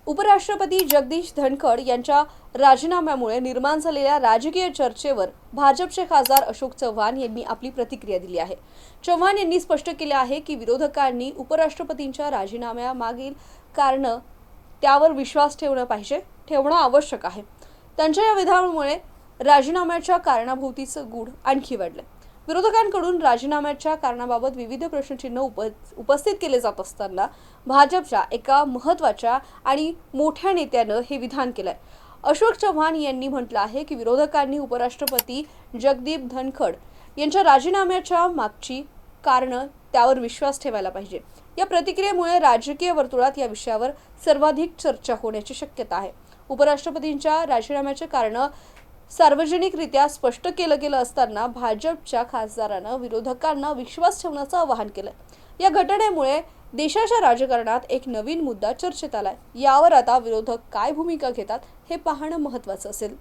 उपराष्ट्रपती जगदीश धनखड यांच्या राजीनाम्यामुळे निर्माण झालेल्या राजकीय चर्चेवर भाजपचे खासदार अशोक चव्हाण यांनी आपली प्रतिक्रिया दिली आहे। चव्हाण यांनी स्पष्ट केले आहे की विरोधकांनी उपराष्ट्रपतींच्या राजीनाम्यामागील कारण त्यावर विश्वास ठेवणं आवश्यक आहे। त्यांच्या या विधानामुळे राजीनाम्याच्या कारणाभोवतीचं गूढ आणखी वाढलं। विरोधकांकडून राजीनाम्याच्या कारणाबाबत विविध प्रश्नचिन्ह उपस्थित केले जात असताना भाजपच्या एका महत्त्वाच्या आणि मोठ्या नेत्यानं हे विधान केलंय। अशोक चव्हाण यांनी म्हटलं आहे की विरोधकांनी उपराष्ट्रपती जगदीप धनखड यांच्या राजीनाम्याच्या मागची कारणं त्यावर विश्वास ठेवायला पाहिजे। या प्रतिक्रियेमुळे राजकीय वर्तुळात या विषयावर सर्वाधिक चर्चा होण्याची शक्यता आहे। उपराष्ट्रपतींच्या राजीनाम्याचे कारण सार्वजनिकरित्या स्पष्ट केलं गेलं असताना भाजपच्या खासदारांना विरोधकांना विश्वास ठेवण्याचं आवाहन केलं। या घटनेमुळे देशाच्या राजकारणात एक नवीन मुद्दा चर्चेत आलाय। यावर आता विरोधक काय भूमिका घेतात हे पाहणं महत्त्वाचं असेल।